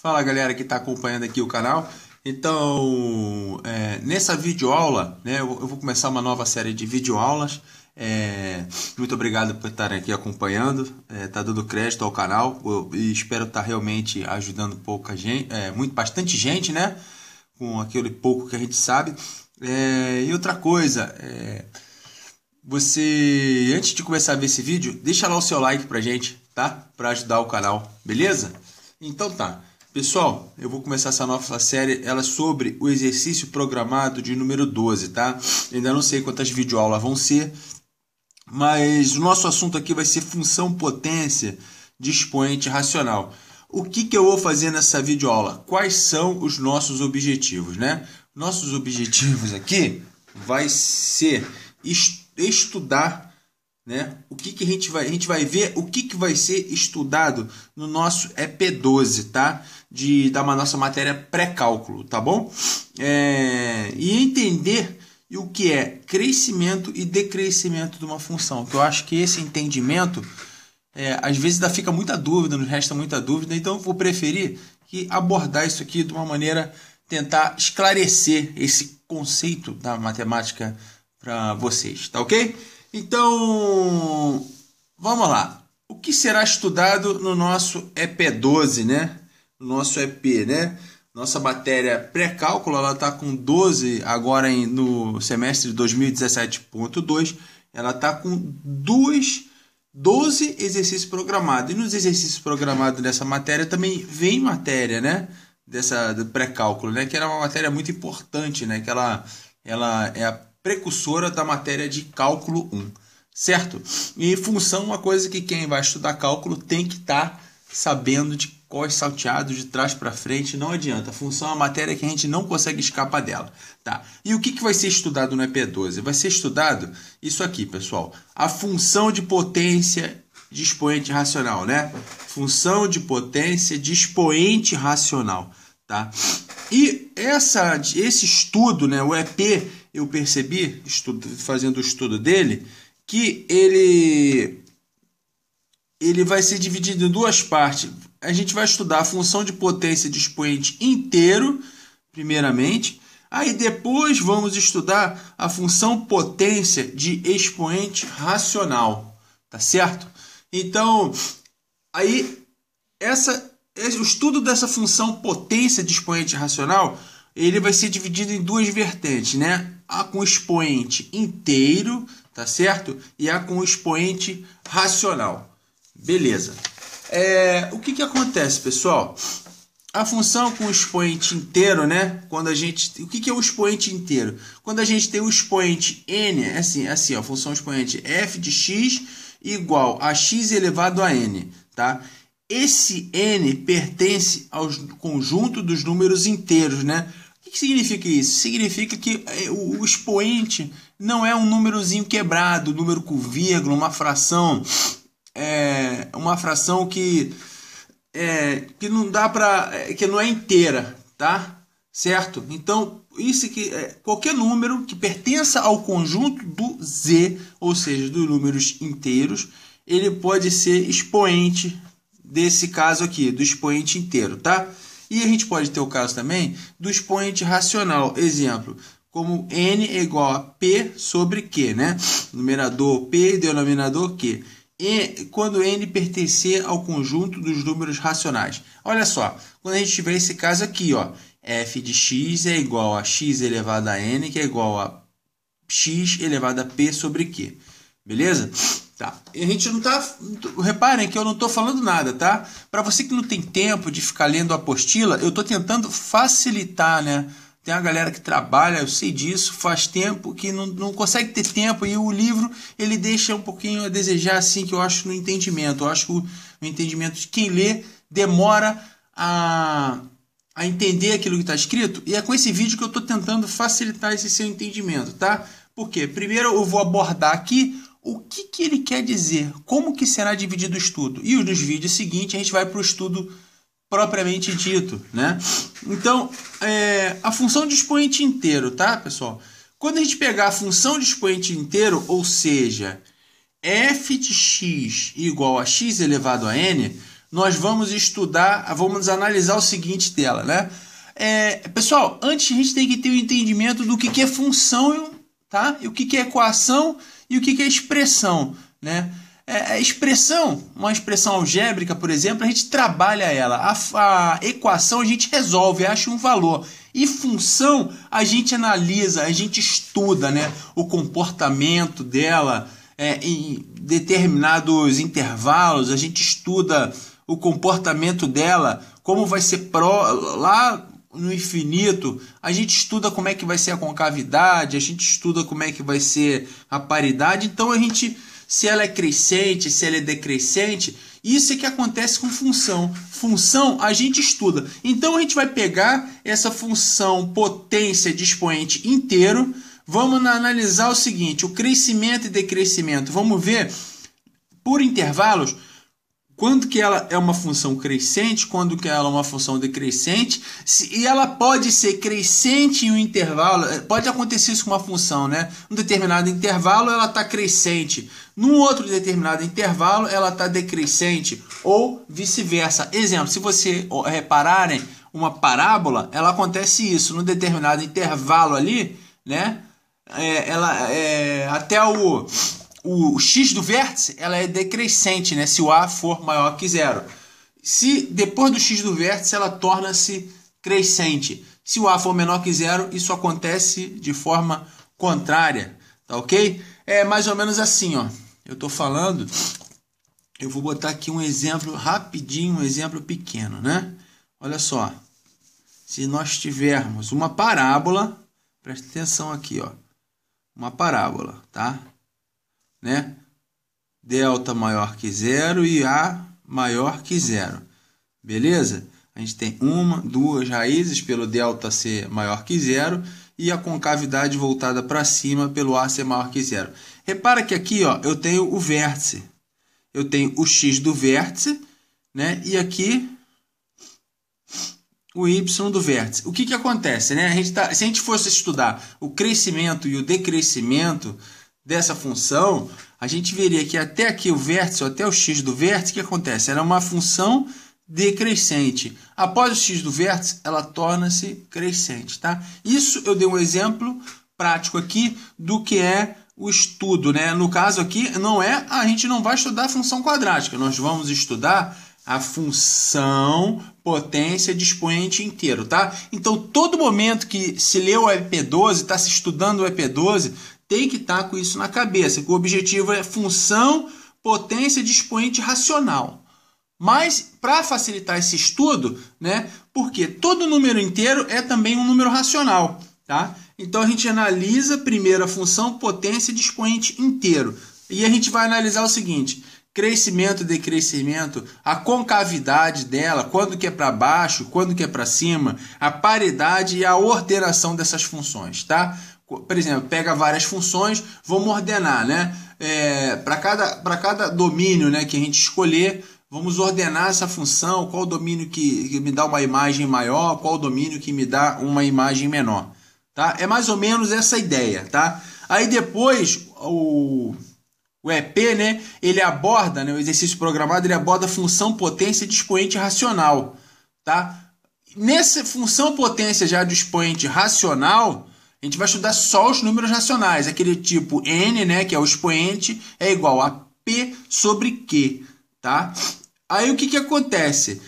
Fala galera que está acompanhando aqui o canal. Então, nessa videoaula, né, eu vou começar uma nova série de videoaulas. Muito obrigado por estarem aqui acompanhando, tá dando crédito ao canal e espero estar realmente ajudando pouca gente, bastante gente, né, com aquele pouco que a gente sabe. E outra coisa, você, antes de começar a ver esse vídeo, deixa lá o seu like pra gente, tá? Pra ajudar o canal, beleza? Então tá. Pessoal, eu vou começar essa nova série, ela é sobre o exercício programado de número 12, tá? Ainda não sei quantas videoaulas vão ser, mas o nosso assunto aqui vai ser função potência de expoente racional. O que eu vou fazer nessa videoaula? Quais são os nossos objetivos, né? Nossos objetivos aqui vai ser estudar, né? O que a gente vai ver o que vai ser estudado no nosso EP12, tá? Da nossa matéria pré-cálculo, tá bom? E entender o que é crescimento e decrescimento de uma função, que eu acho que esse entendimento às vezes ainda fica muita dúvida, nos resta muita dúvida, então eu vou preferir abordar isso aqui de uma maneira, tentar esclarecer esse conceito da matemática para vocês, tá ok? Então, vamos lá. O que será estudado no nosso EP12, né? No nosso EP, né? Nossa matéria pré-cálculo, ela está com 12, agora no semestre de 2017.2, ela está com 12 exercícios programados. E nos exercícios programados dessa matéria também vem matéria, né? Do pré-cálculo, né? Que era uma matéria muito importante, né? Que ela é a precursora da matéria de cálculo 1, certo? E função é uma coisa que quem vai estudar cálculo tem que estar sabendo de cós salteado, de trás para frente, não adianta. A função é uma matéria que a gente não consegue escapar dela, tá? E o que vai ser estudado no EP12? Vai ser estudado isso aqui, pessoal. A função de potência de expoente racional, né? Função de potência de expoente racional, tá? E esse estudo, né, o EP, eu percebi, fazendo o estudo dele, que ele vai ser dividido em duas partes. A gente vai estudar a função de potência de expoente inteiro, primeiramente. Aí depois vamos estudar a função potência de expoente racional, tá certo? Então, aí o estudo dessa função potência de expoente racional, ele vai ser dividido em duas vertentes, né? A com expoente inteiro, tá certo? E a com expoente racional. Beleza. O que acontece, pessoal? A função com expoente inteiro, né? O que é o expoente inteiro? Quando a gente tem o expoente n, assim, a função expoente f de x igual a x elevado a n, tá? Esse n pertence ao conjunto dos números inteiros, né? O que significa isso? Significa que o expoente não é um númerozinho quebrado, número com vírgula, uma fração que não dá que não é inteira, tá? Certo? Então, isso que qualquer número que pertença ao conjunto do Z, ou seja, dos números inteiros, ele pode ser expoente desse caso aqui, do expoente inteiro, tá? E a gente pode ter o caso também do expoente racional. Exemplo, como n é igual a p sobre q, né? Numerador p, denominador q. E quando n pertencer ao conjunto dos números racionais. Olha só, quando a gente tiver esse caso aqui, ó, f de x é igual a x elevado a n, que é igual a x elevado a p sobre q. Beleza? Tá. E a gente não tá... Reparem que eu não estou falando nada, tá? Para você que não tem tempo de ficar lendo a apostila, eu estou tentando facilitar, né? Tem uma galera que trabalha, eu sei disso, faz tempo que não consegue ter tempo, e o livro ele deixa um pouquinho a desejar, assim, que eu acho no entendimento. Eu acho que o entendimento de quem lê demora a entender aquilo que está escrito, e é com esse vídeo que eu estou tentando facilitar esse seu entendimento, tá? Porque primeiro eu vou abordar aqui o que ele quer dizer, como que será dividido o estudo, e nos vídeos seguintes a gente vai para o estudo propriamente dito, né? Então, a função de expoente inteiro, tá, pessoal? Quando a gente pegar a função de expoente inteiro, ou seja, f de x igual a x elevado a n, nós vamos estudar, vamos analisar o seguinte dela, né? Pessoal, antes a gente tem que ter o entendimento do que é função, tá? E o que é equação e o que é expressão, né? Expressão, uma expressão algébrica, por exemplo, a gente trabalha ela. A equação a gente resolve, acha um valor. E função a gente analisa, a gente estuda, né? O comportamento dela em determinados intervalos, a gente estuda o comportamento dela, como vai ser lá no infinito, a gente estuda como é que vai ser a concavidade, a gente estuda como é que vai ser a paridade. Então a gente, se ela é crescente, se ela é decrescente, isso é que acontece com função. Função a gente estuda. Então a gente vai pegar essa função potência de expoente inteiro, vamos analisar o seguinte, o crescimento e decrescimento. Vamos ver por intervalos quando que ela é uma função crescente, quando que ela é uma função decrescente, e ela pode ser crescente em um intervalo, pode acontecer isso com uma função, né? Um determinado intervalo ela está crescente, num outro determinado intervalo ela está decrescente, ou vice-versa. Exemplo, se vocês repararem uma parábola, ela acontece isso, num determinado intervalo ali, né? Até o x do vértice ela é decrescente, né? Se o a for maior que zero. Se depois do x do vértice ela torna-se crescente. Se o a for menor que zero, isso acontece de forma contrária, tá ok? É mais ou menos assim, ó. Eu estou falando, eu vou botar aqui um exemplo rapidinho, um exemplo pequeno, né? Olha só, se nós tivermos uma parábola, presta atenção aqui, ó, uma parábola, tá? Né? Delta maior que zero e A maior que zero. Beleza? A gente tem uma, duas raízes pelo delta ser maior que zero e a concavidade voltada para cima pelo A ser maior que zero. Repara que aqui, ó, eu tenho o vértice. Eu tenho o x do vértice, né? E aqui o y do vértice. O que acontece, né? Se a gente fosse estudar o crescimento e o decrescimento dessa função, a gente veria que até aqui o vértice, ou até o x do vértice, o que acontece? Era uma função decrescente. Após o x do vértice, ela torna-se crescente, tá? Isso eu dei um exemplo prático aqui do que é o estudo, né? No caso aqui, a gente não vai estudar a função quadrática, nós vamos estudar a função potência de expoente inteiro, tá? Então, todo momento que se lê o EP12, está se estudando o EP12, tem que estar com isso na cabeça, que o objetivo é função potência de expoente racional. Mas, para facilitar esse estudo, né, porque todo número inteiro é também um número racional, tá? Então, a gente analisa primeiro a função potência de expoente inteiro. E a gente vai analisar o seguinte, crescimento, decrescimento, a concavidade dela, quando que é para baixo, quando que é para cima, a paridade e a ordenação dessas funções, tá? Por exemplo, pega várias funções, vamos ordenar, né? Para cada domínio, né, que a gente escolher, vamos ordenar essa função, qual o domínio que me dá uma imagem maior, qual o domínio que me dá uma imagem menor, tá? É mais ou menos essa ideia, tá? Aí depois o EP, né, ele aborda, né, o exercício programado, ele aborda a função potência de expoente racional, tá? Nessa função potência já do expoente racional, a gente vai estudar só os números racionais, aquele tipo n, né, que é o expoente, é igual a p sobre q, tá? Aí o que acontece?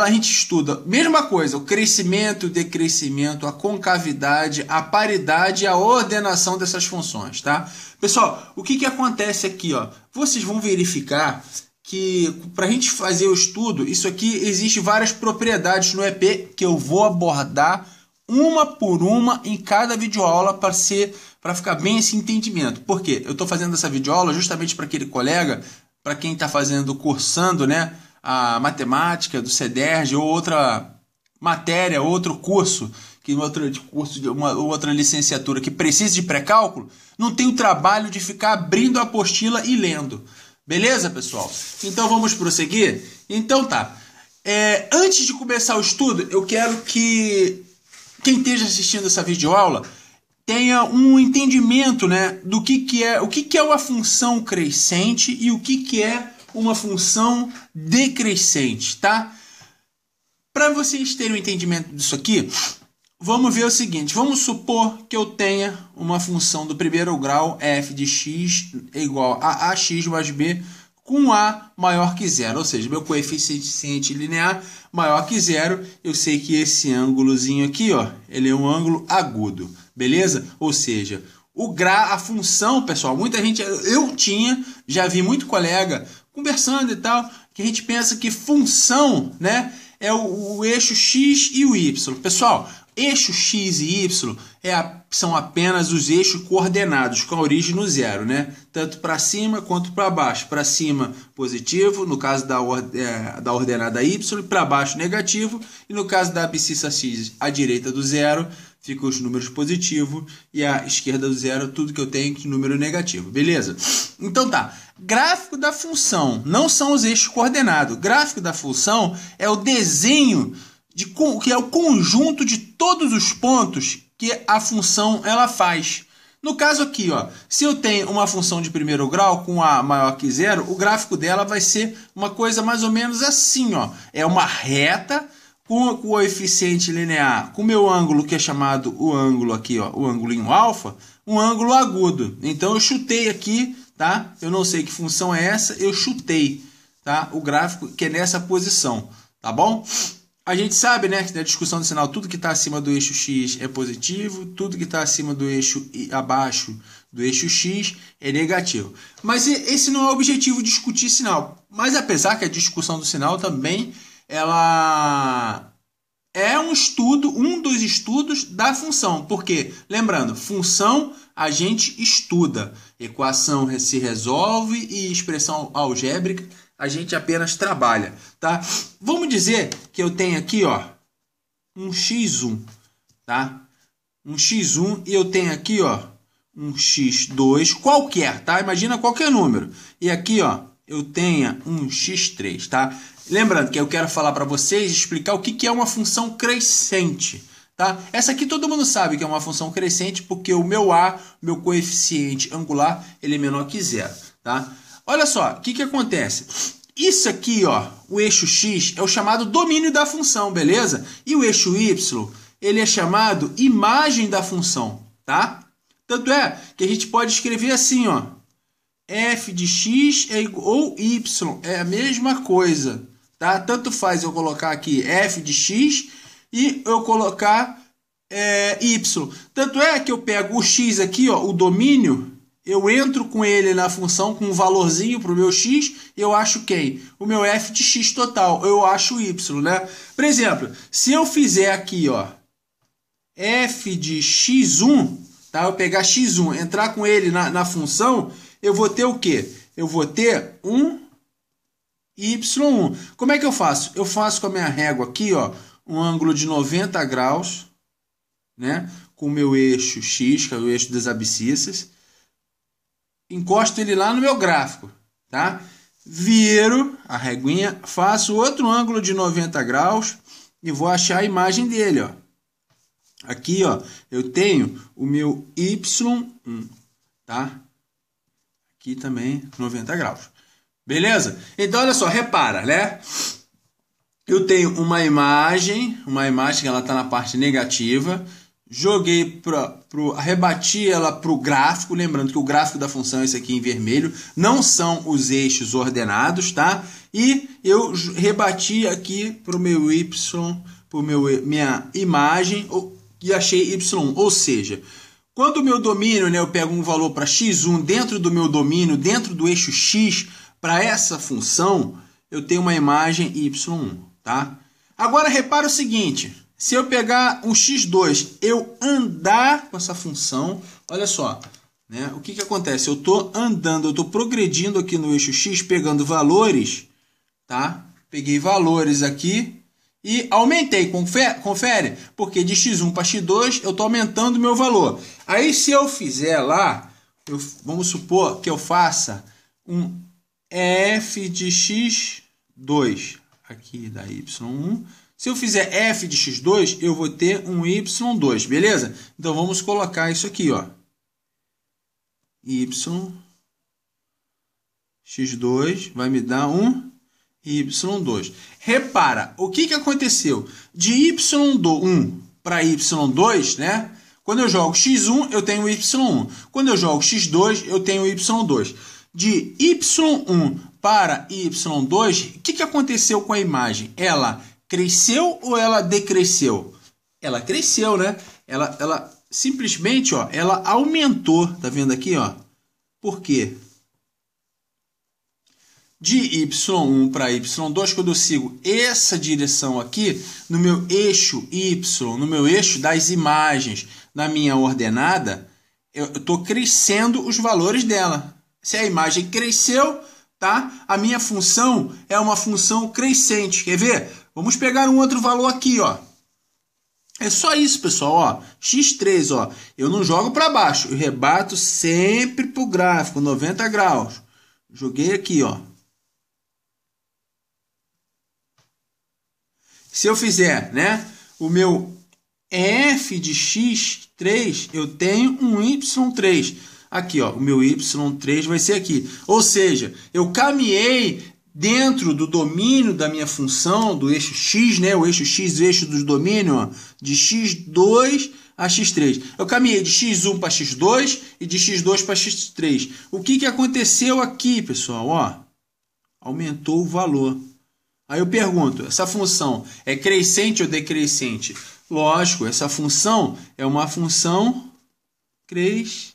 A gente estuda, mesma coisa, o crescimento, o decrescimento, a concavidade, a paridade e a ordenação dessas funções, tá? Pessoal, o que acontece aqui, ó? Vocês vão verificar que para a gente fazer o estudo, isso aqui existe várias propriedades no EP que eu vou abordar uma por uma em cada videoaula para ficar bem esse entendimento. Por quê? Eu estou fazendo essa videoaula justamente para aquele colega, para quem está cursando, né, a matemática do CEDERJ ou outra matéria, outro curso, outra licenciatura que precisa de pré-cálculo, não tem o trabalho de ficar abrindo a apostila e lendo. Beleza, pessoal? Então vamos prosseguir? Então tá. Antes de começar o estudo, eu quero que quem esteja assistindo essa videoaula tenha um entendimento, né, do que é uma função crescente e o que é uma função decrescente, tá? Para vocês terem um entendimento disso aqui, vamos ver o seguinte, vamos supor que eu tenha uma função do primeiro grau f de x é igual a ax mais b com a maior que zero, ou seja, meu coeficiente linear maior que zero, eu sei que esse ângulozinho aqui, ó, ele é um ângulo agudo, beleza? Ou seja, a função, pessoal, muita gente, já vi muito colega conversando e tal, que a gente pensa que função, né, é o eixo x e o y. Pessoal, eixo x e y são apenas os eixos coordenados com a origem no zero, né? Tanto para cima quanto para baixo. Para cima, positivo, no caso da ordenada y, para baixo, negativo. E no caso da abscissa x, à direita do zero, ficam os números positivos e à esquerda do zero, tudo que eu tenho de número negativo. Beleza? Então tá. Gráfico da função não são os eixos coordenados. Gráfico da função é o desenho que é o conjunto de todos os pontos que a função ela faz. No caso aqui, ó, se eu tenho uma função de primeiro grau com a maior que zero, o gráfico dela vai ser uma coisa mais ou menos assim, ó. É uma reta com o coeficiente linear, com o meu ângulo que é chamado o ângulo aqui, ó, o ângulo alfa, um ângulo agudo. Então eu chutei aqui, tá? Eu não sei que função é essa, eu chutei, tá? O gráfico que é nessa posição, tá bom? A gente sabe, né, que na discussão do sinal, tudo que está acima do eixo x é positivo, tudo que está acima do eixo abaixo do eixo x é negativo. Mas esse não é o objetivo de discutir sinal. Mas apesar que a discussão do sinal também ela é um dos estudos da função. Porque, lembrando, função a gente estuda, equação se resolve e expressão algébrica a gente apenas trabalha, tá? Vamos dizer que eu tenho aqui, ó, um x1, tá? Um x1 e eu tenho aqui, ó, um x2 qualquer, tá? Imagina qualquer número. E aqui, ó, eu tenho um x3, tá? Lembrando que eu quero falar para vocês, explicar o que é uma função crescente, tá? Essa aqui todo mundo sabe que é uma função crescente porque o meu meu coeficiente angular, ele é menor que zero, tá? Olha só, o que acontece? Isso aqui, ó, o eixo x é o chamado domínio da função, beleza? E o eixo y, ele é chamado imagem da função, tá? Tanto é que a gente pode escrever assim, ó, f de x ou y é a mesma coisa, tá? Tanto faz eu colocar aqui f de x e eu colocar y. Tanto é que eu pego o x aqui, ó, o domínio, eu entro com ele na função com um valorzinho para o meu x, eu acho quem? O meu f de x total, eu acho y, né? Por exemplo, se eu fizer aqui, ó, f de x1, tá? Eu pegar x1, entrar com ele na função, eu vou ter o quê? Eu vou ter um y1. Como é que eu faço? Eu faço com a minha régua aqui, ó, um ângulo de 90 graus, né? Com o meu eixo x, que é o eixo das abscissas. Encosto ele lá no meu gráfico, tá? Viro a reguinha, faço outro ângulo de 90 graus e vou achar a imagem dele, ó. Aqui, ó, eu tenho o meu y1, tá? Aqui também 90 graus. Beleza? Então, olha só, repara, né? Eu tenho uma imagem que ela está na parte negativa. Joguei rebati ela para o gráfico, lembrando que o gráfico da função é esse aqui em vermelho, não são os eixos ordenados, tá? E eu rebati aqui para o meu y, para minha imagem, e achei y1, ou seja, quando o meu domínio, né, eu pego um valor para x1 dentro do meu domínio, dentro do eixo x, para essa função, eu tenho uma imagem y1, tá? Agora repara o seguinte, se eu pegar um x2, eu andar com essa função, olha só, né? O que acontece? Eu estou andando, eu estou progredindo aqui no eixo x, pegando valores, tá? Peguei valores aqui e aumentei, confere? Porque de x1 para x2 eu estou aumentando o meu valor. Aí se eu fizer lá, vamos supor que eu faça um f de x2, aqui da y1, se eu fizer f de x2, eu vou ter um y2, beleza? Então, vamos colocar isso aqui, ó. Y2. x2 vai me dar um y2. Repara, o que aconteceu? De y1 para y2, né? Quando eu jogo x1, eu tenho y1. Quando eu jogo x2, eu tenho y2. De y1 para y2, o que aconteceu com a imagem? Ela cresceu ou ela decresceu? Ela cresceu, né? Ela simplesmente, ó, ela aumentou. Tá vendo aqui, ó? Por quê? De y1 para y2, quando eu sigo essa direção aqui, no meu eixo y, no meu eixo das imagens, na minha ordenada, eu estou crescendo os valores dela. Se a imagem cresceu, tá? A minha função é uma função crescente. Quer ver? Vamos pegar um outro valor aqui, ó. É só isso, pessoal, ó. x3, ó. Eu não jogo para baixo, eu rebato sempre para o gráfico, 90 graus. Joguei aqui, ó. Se eu fizer, né, o meu f de x3, eu tenho um y3. Aqui, ó, o meu y3 vai ser aqui. Ou seja, eu caminhei dentro do domínio da minha função, do eixo x, né, o eixo x, o eixo do domínio, ó, de x2 a x3. Eu caminhei de x1 para x2 e de x2 para x3. O que aconteceu aqui, pessoal? Ó, aumentou o valor. Aí eu pergunto, essa função é crescente ou decrescente? Lógico, essa função é uma função crescente.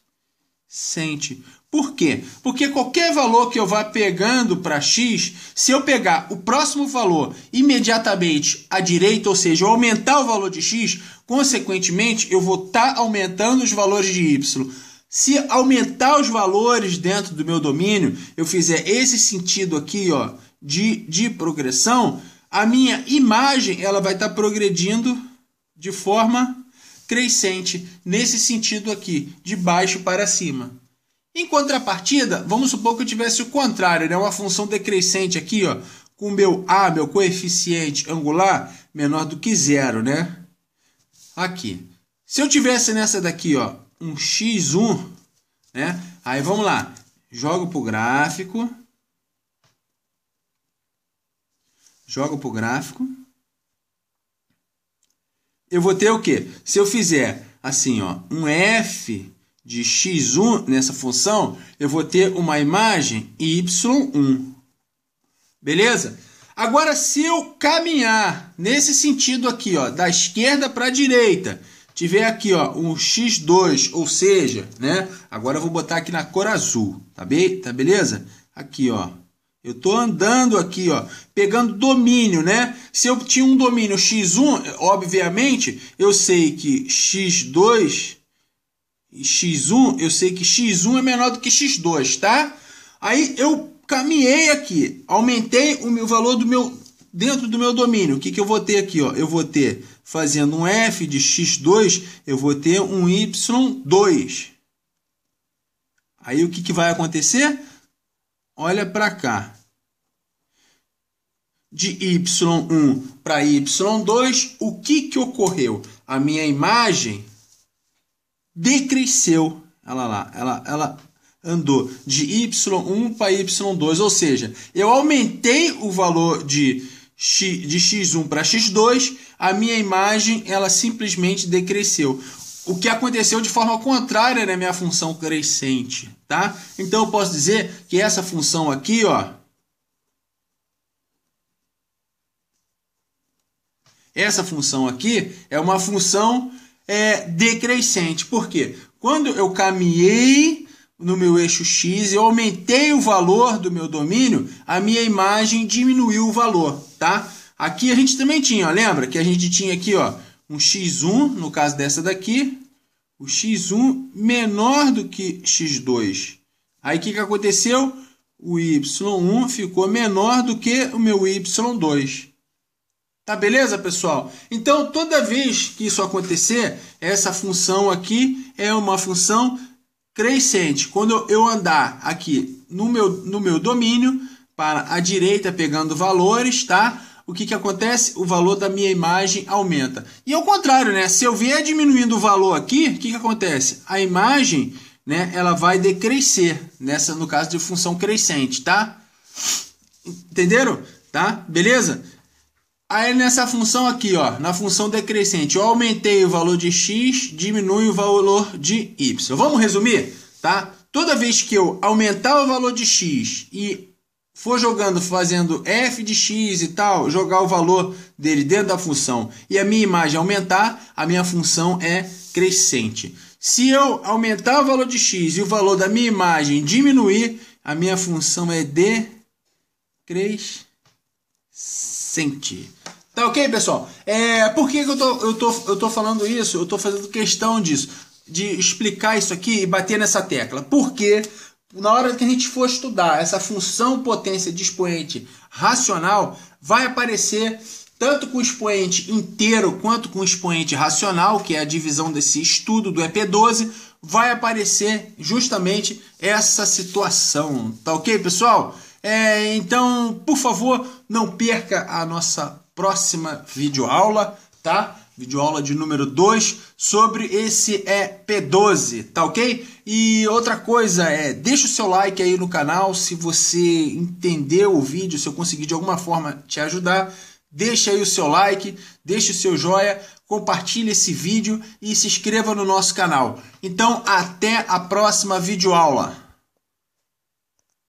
Por quê? Porque qualquer valor que eu vá pegando para x, se eu pegar o próximo valor imediatamente à direita, ou seja, eu aumentar o valor de x, consequentemente, eu vou estar aumentando os valores de y. Se aumentar os valores dentro do meu domínio, eu fizer esse sentido aqui, ó, de progressão, a minha imagem ela vai estar progredindo de forma crescente, nesse sentido aqui, de baixo para cima. Em contrapartida, vamos supor que eu tivesse o contrário, né? Uma função decrescente aqui, ó, com meu a, meu coeficiente angular, menor do que zero, né? Aqui. Se eu tivesse nessa daqui, ó, um x1, né? Aí vamos lá, jogo para o gráfico. Jogo para o gráfico. Eu vou ter o quê? Se eu fizer assim, ó, um f de x1 nessa função, eu vou ter uma imagem y1. Beleza? Agora, se eu caminhar nesse sentido aqui, ó, da esquerda para a direita, tiver aqui, ó, um x2, ou seja, né? Agora eu vou botar aqui na cor azul, tá bem? Tá beleza? Aqui, ó. Eu estou andando aqui, ó, pegando domínio, né? Se eu tinha um domínio x1, obviamente, eu sei que x2 e x1, eu sei que x1 é menor do que x2, tá? Aí eu caminhei aqui, aumentei o meu valor do meu dentro do meu domínio. O que eu vou ter aqui, ó? Eu vou ter, fazendo um f de x2, eu vou ter um y2. Aí o que vai acontecer? Olha para cá. De y1 para y2, o que ocorreu? A minha imagem decresceu. Olha lá, ela andou de y1 para y2, ou seja, eu aumentei o valor de x1 para x2, a minha imagem ela simplesmente decresceu. O que aconteceu de forma contrária na minha função crescente, tá? Então eu posso dizer que essa função aqui, ó, essa função aqui é uma função decrescente. Por quê? Quando eu caminhei no meu eixo x, eu aumentei o valor do meu domínio, a minha imagem diminuiu o valor, tá? Aqui a gente também tinha, ó, lembra que a gente tinha aqui, ó, um x1, no caso dessa daqui, o x1 menor do que x2. Aí o que aconteceu? O y1 ficou menor do que o meu y2. Tá beleza, pessoal? Então, toda vez que isso acontecer, essa função aqui é uma função crescente. Quando eu andar aqui no meu domínio, para a direita, pegando valores, tá? O que acontece? O valor da minha imagem aumenta. E ao contrário, né? Se eu vier diminuindo o valor aqui, o que acontece? A imagem né, ela vai decrescer, no caso de função crescente, tá? Entenderam? Tá? Beleza? Aí nessa função aqui, ó, na função decrescente, eu aumentei o valor de x, diminui o valor de y. Vamos resumir? Tá? Toda vez que eu aumentar o valor de x e for jogando, fazendo f de x e tal, jogar o valor dele dentro da função e a minha imagem aumentar, a minha função é crescente. Se eu aumentar o valor de x e o valor da minha imagem diminuir, a minha função é decrescente. Tá ok, pessoal? Por que eu tô falando isso? Eu tô fazendo questão disso, de explicar isso aqui e bater nessa tecla. Porque na hora que a gente for estudar essa função potência de expoente racional, vai aparecer tanto com o expoente inteiro quanto com o expoente racional, que é a divisão desse estudo do EP12, vai aparecer justamente essa situação. Tá ok, pessoal? Então, por favor, não perca a nossa próxima videoaula, tá? Videoaula de número 2 sobre esse EP12, tá ok? E outra coisa deixa o seu like aí no canal, se você entendeu o vídeo, se eu conseguir de alguma forma te ajudar, deixa aí o seu like, deixa o seu joinha, compartilhe esse vídeo e se inscreva no nosso canal. Então, até a próxima videoaula.